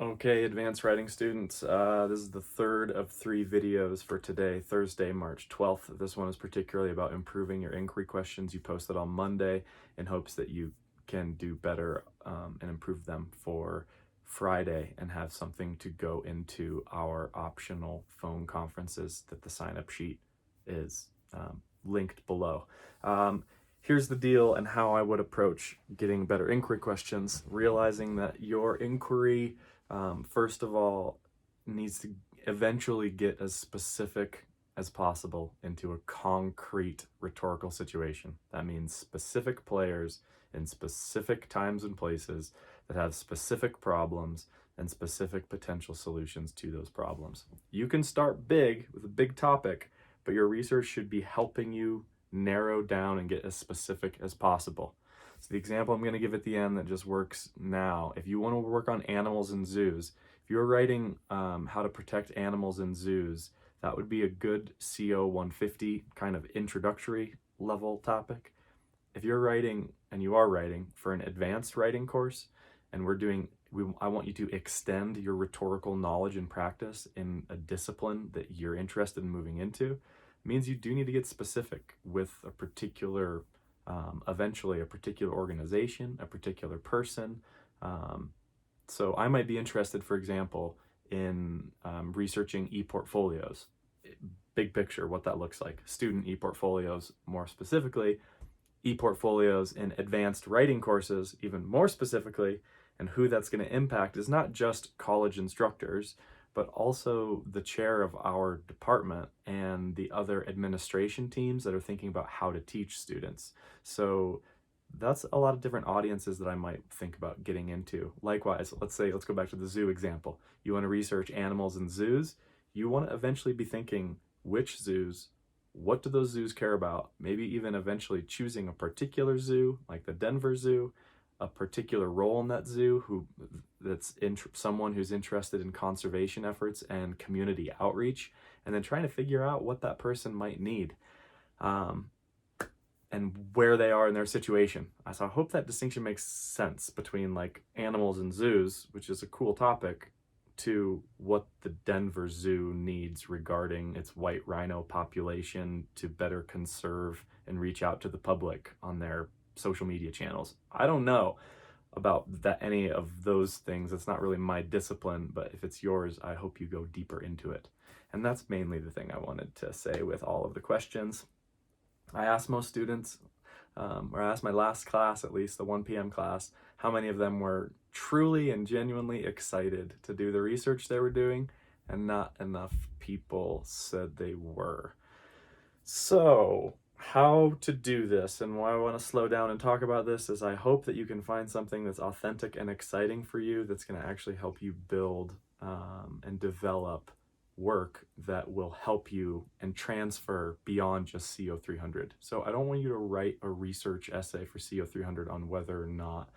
Okay, advanced writing students, this is the third of 3 videos for today, Thursday, March 12th. This one is particularly about improving your inquiry questions you posted on Monday in hopes that you can do better and improve them for Friday and have something to go into our optional phone conferences that the sign-up sheet is linked below. Here's the deal and how I would approach getting better inquiry questions, realizing that your inquiry first of all, needs to eventually get as specific as possible into a concrete rhetorical situation. That means specific players in specific times and places that have specific problems and specific potential solutions to those problems. You can start big with a big topic, but your research should be helping you narrow down and get as specific as possible. So the example I'm going to give at the end that just works now, if you want to work on animals in zoos, if you're writing how to protect animals in zoos, that would be a good CO 150 kind of introductory level topic. If you're writing, and you are writing for an advanced writing course, and I want you to extend your rhetorical knowledge and practice in a discipline that you're interested in moving into, it means you do need to get specific with a particular eventually a particular organization, a particular person. So I might be interested, for example, in researching e-portfolios. Big picture, what that looks like. Student e-portfolios, more specifically, e-portfolios in advanced writing courses, even more specifically, and who that's going to impact is not just college instructors, but also the chair of our department and the other administration teams that are thinking about how to teach students. So that's a lot of different audiences that I might think about getting into. Likewise, let's go back to the zoo example. You want to research animals in zoos. You want to eventually be thinking which zoos, what do those zoos care about? Maybe even eventually choosing a particular zoo, like the Denver Zoo, a particular role in that zoo someone who's interested in conservation efforts and community outreach, and then trying to figure out what that person might need and where they are in their situation. So I hope that distinction makes sense between like animals in zoos, which is a cool topic, to what the Denver Zoo needs regarding its white rhino population to better conserve and reach out to the public on their social media channels. I don't know about any of those things. It's not really my discipline, but if it's yours, I hope you go deeper into it. And that's mainly the thing I wanted to say with all of the questions. I asked most students, or I asked my last class, at least the 1 p.m. class, how many of them were truly and genuinely excited to do the research they were doing, and not enough people said they were. So how to do this, and why I want to slow down and talk about this, is I hope that you can find something that's authentic and exciting for you, that's going to actually help you build and develop work that will help you and transfer beyond just CO 300. So I don't want you to write a research essay for CO 300 on whether or not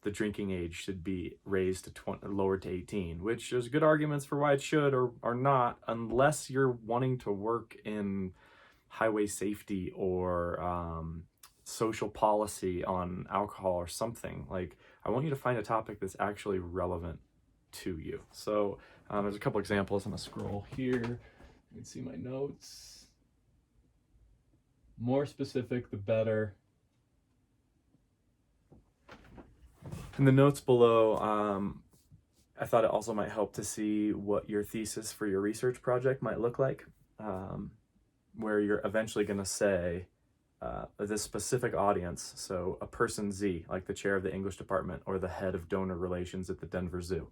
the drinking age should be raised to lowered to 18, which there's good arguments for why it should or not, unless you're wanting to work in highway safety or social policy on alcohol or something. Like, I want you to find a topic that's actually relevant to you. So there's a couple examples. I'm gonna scroll here. You can see my notes. More specific, the better. In the notes below, I thought it also might help to see what your thesis for your research project might look like, where you're eventually going to say this specific audience, so a person Z, like the chair of the English department or the head of donor relations at the Denver Zoo,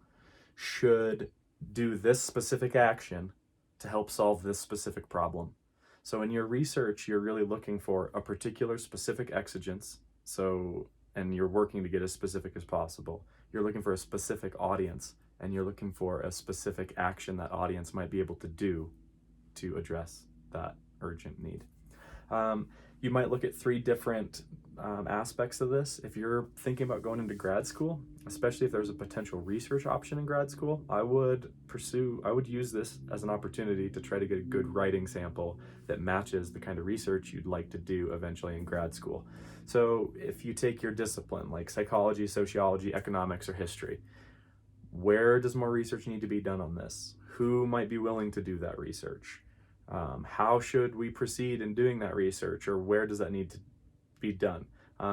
should do this specific action to help solve this specific problem. So in your research, you're really looking for a particular specific exigence, and you're working to get as specific as possible. You're looking for a specific audience, and you're looking for a specific action that audience might be able to do to address that urgent need. You might look at 3 different aspects of this. If you're thinking about going into grad school, especially if there's a potential research option in grad school, I would use this as an opportunity to try to get a good writing sample that matches the kind of research you'd like to do eventually in grad school. So if you take your discipline like psychology, sociology, economics, or history, Where does more research need to be done on this? Who might be willing to do that research? How should we proceed in doing that research, or where does that need to be done?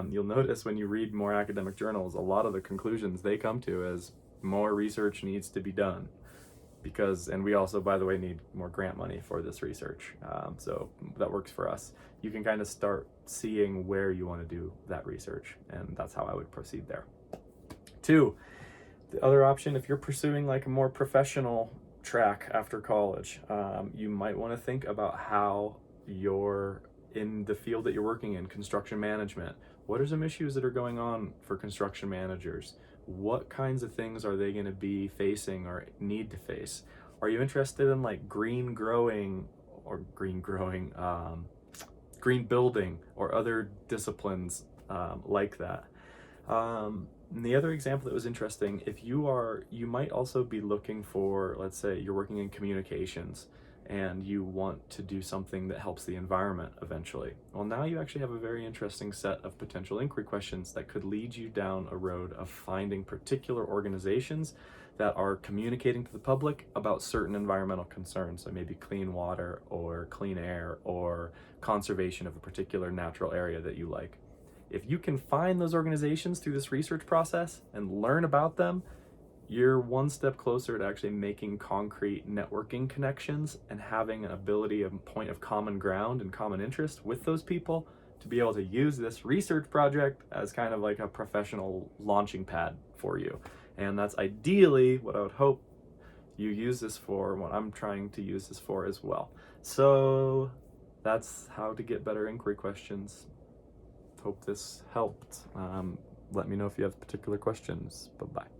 You'll notice when you read more academic journals, a lot of the conclusions they come to is more research needs to be done. And we also, by the way, need more grant money for this research. So that works for us. You can kind of start seeing where you want to do that research, and that's how I would proceed there. 2, the other option, if you're pursuing like a more professional track after college, you might want to think about how you're in the field that you're working in, construction management. What are some issues that are going on for construction managers? What kinds of things are they going to be facing or need to face? Are you interested in like green building or other disciplines like that? And the other example that was interesting, you might also be looking for, let's say you're working in communications and you want to do something that helps the environment eventually. Well, now you actually have a very interesting set of potential inquiry questions that could lead you down a road of finding particular organizations that are communicating to the public about certain environmental concerns, so maybe clean water or clean air or conservation of a particular natural area that you like. If you can find those organizations through this research process and learn about them, you're one step closer to actually making concrete networking connections and having an ability, a point of common ground and common interest with those people to be able to use this research project as kind of like a professional launching pad for you. And that's ideally what I would hope you use this for, what I'm trying to use this for as well. So that's how to get better inquiry questions. Hope this helped. Let me know if you have particular questions. Bye-bye.